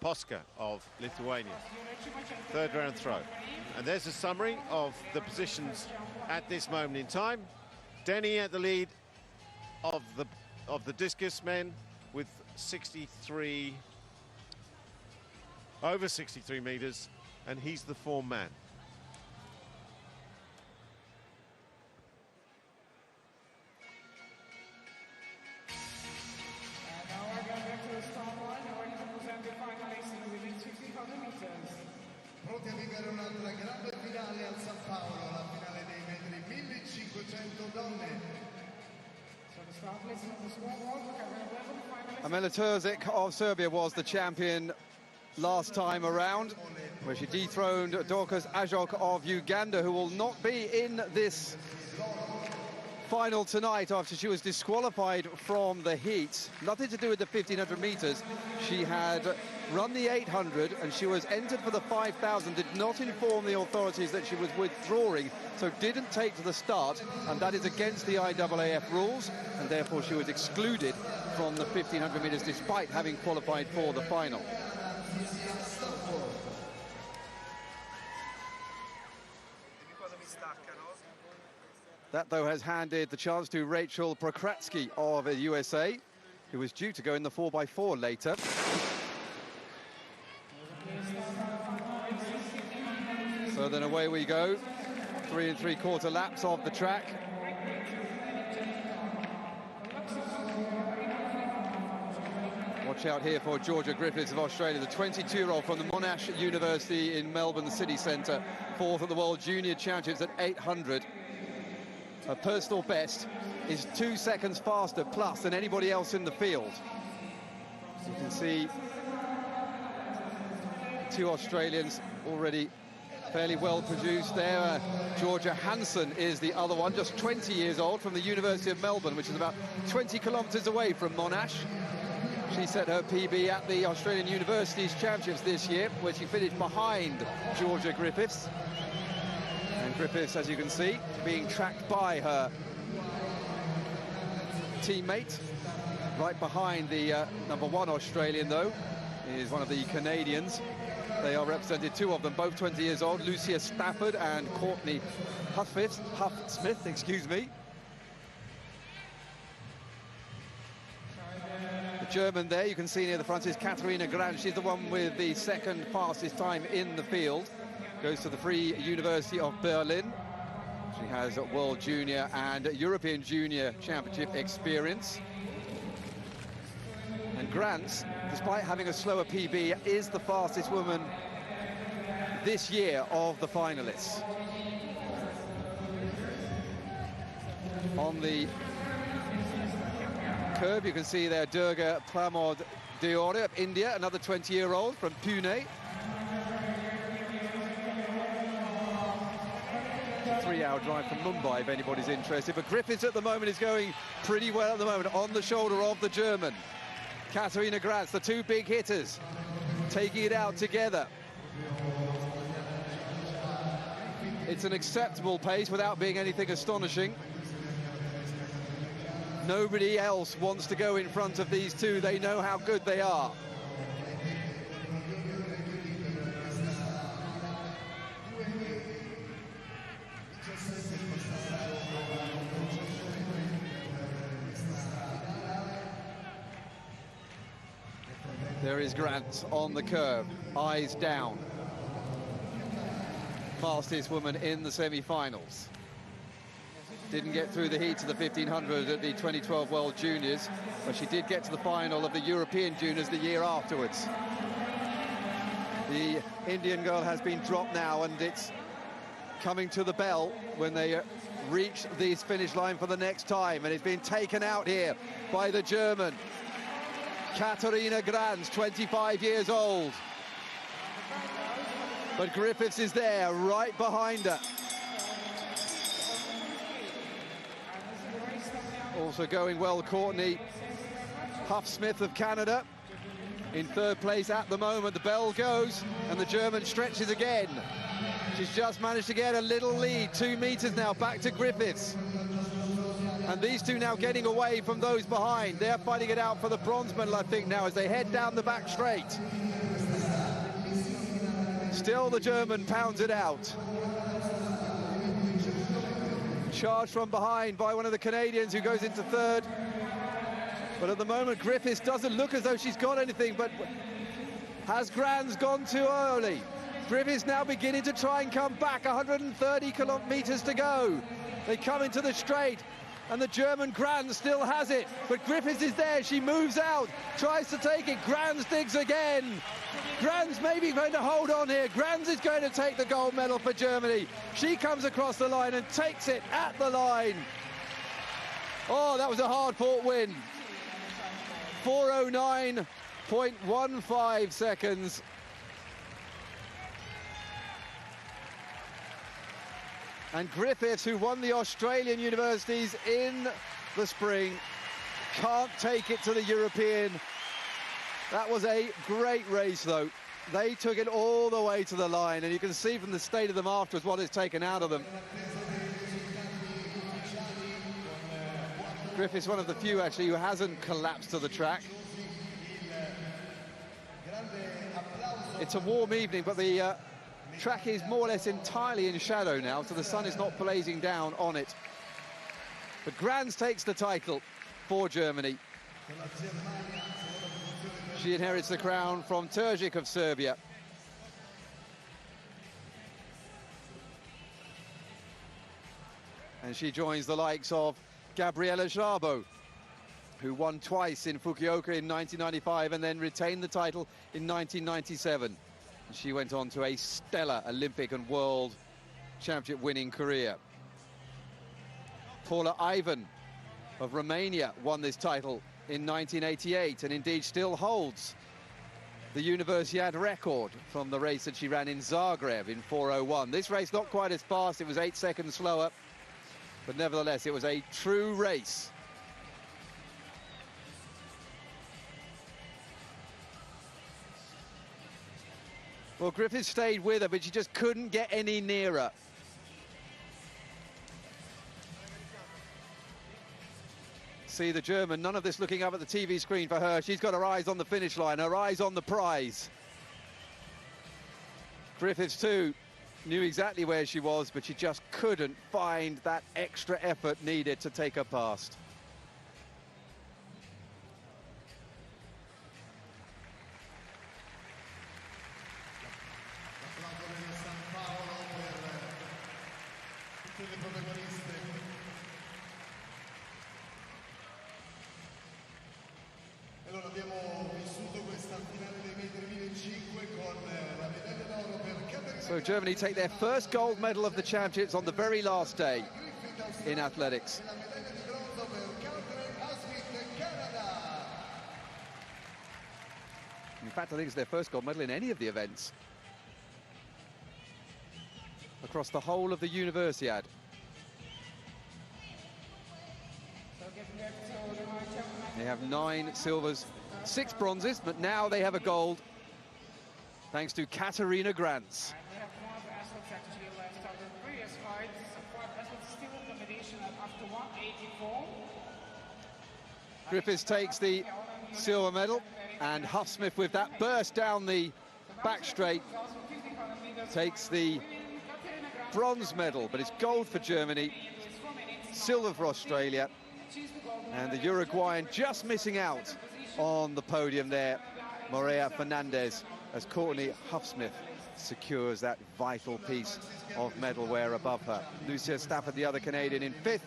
Poska of Lithuania. Third round throw. And there's a summary of the positions at this moment in time. Denny at the lead of the discus men with over 63 meters, and he's the form man. And now we're going back to the start line and ready to present the finalists within 1,600 meters. Pronti a vivere un'altra grande finale al San Paolo, la finale dei metri 1500 donne. Amela Terzic of Serbia was the champion last time around, where she dethroned Dorcas Ajok of Uganda, who will not be in this final tonight after she was disqualified from the heat. Nothing to do with the 1,500 meters. She had run the 800 and she was entered for the 5,000, did not inform the authorities that she was withdrawing, so didn't take to the start, and that is against the IAAF rules, and therefore she was excluded from the 1,500 meters despite having qualified for the final. That, though, has handed the chance to Rachel Prokratsky of the USA, who was due to go in the 4x4 later. So then away we go. 3 3/4 laps of the track. Watch out here for Georgia Griffiths of Australia, the 22-year-old from the Monash University in Melbourne City Centre, fourth at the World Junior Championships at 800. Her personal best is 2 seconds faster plus than anybody else in the field. You can see two Australians already fairly well produced there. Georgia Hansen is the other one, just 20 years old, from the University of Melbourne, which is about 20 kilometres away from Monash. She set her PB at the Australian Universities Championships this year, where she finished behind Georgia Griffiths. And Griffiths, as you can see, being tracked by her teammate. Right behind the #1 Australian, though, is one of the Canadians. They are represented, two of them, both 20 years old, Lucia Stafford and Courtney Huff-Smith, excuse me. The German there, you can see near the front, is Katharina Grant. She's the one with the second fastest time in the field. Goes to the Free University of Berlin. She has World Junior and European Junior Championship experience. And Grant, despite having a slower PB, is the fastest woman this year of the finalists. On the curve, you can see there Durga Pramod Deore of India, another 20-year-old from Pune. It's a 3-hour drive from Mumbai, if anybody's interested. But Griffiths at the moment is going pretty well at the moment, on the shoulder of the German. Katharina Grant, the two big hitters, taking it out together. It's an acceptable pace without being anything astonishing. Nobody else wants to go in front of these two. They know how good they are. There is Grant on the curve, eyes down. Fastest woman in the semi-finals. Didn't get through the heats of the 1,500 at the 2012 World Juniors, but she did get to the final of the European Juniors the year afterwards. The Indian girl has been dropped now, and it's coming to the bell when they reach the finish line for the next time, and it's been taken out here by the German. Katharina Grant, 25 years old. But Griffiths is there, right behind her. Also going well, Courtney Huff-Smith of Canada in third place at the moment. The bell goes, and the German stretches again. She's just managed to get a little lead, 2 meters now, back to Griffiths. And these two now getting away from those behind. They're fighting it out for the bronze medal, I think, now, as they head down the back straight. Still the German pounds it out. Charged from behind by one of the Canadians who goes into third. But at the moment, Griffiths doesn't look as though she's got anything, but has Granz gone too early? Griffiths now beginning to try and come back, 130 kilometres to go. They come into the straight, and the German Granz still has it, but Griffiths is there, she moves out, tries to take it, Granz digs again. Granz maybe going to hold on here. Granz is going to take the gold medal for Germany. She comes across the line and takes it at the line. Oh, that was a hard-fought win. 4:09.15 seconds. And Griffiths, who won the Australian Universities in the spring, can't take it to the European. That was a great race, though. They took it all the way to the line, and you can see from the state of them afterwards what is taken out of them. Griffiths, one of the few, actually, who hasn't collapsed to the track. It's a warm evening, but the track is more or less entirely in shadow now, so the sun is not blazing down on it. But Granz takes the title for Germany. She inherits the crown from Terzic of Serbia. And she joins the likes of Gabriela Szabo, who won twice in Fukuoka in 1995 and then retained the title in 1997. And she went on to a stellar Olympic and World Championship winning career. Paula Ivan of Romania won this title in 1988 and indeed still holds the Universiad record from the race that she ran in Zagreb in 4:01. This race not quite as fast, it was 8 seconds slower, but nevertheless it was a true race. Well, Griffiths stayed with her, but she just couldn't get any nearer. See the German, none of this looking up at the TV screen for her. She's got her eyes on the finish line, her eyes on the prize. Griffiths too knew exactly where she was, but she just couldn't find that extra effort needed to take her past. So Germany take their first gold medal of the championships on the very last day in athletics. In fact, I think it's their first gold medal in any of the events across the whole of the Universiad. They have 9 silvers, 6 bronzes, but now they have a gold thanks to Katarina Granz. Griffiths takes the silver medal, and Huffsmith, with that burst down the back straight, takes the bronze medal. But it's gold for Germany, silver for Australia, and the Uruguayan just missing out on the podium there, Morea Fernandez, as Courtney Huffsmith secures that vital piece of medalware above her. Lucia Stafford, the other Canadian, in 5th.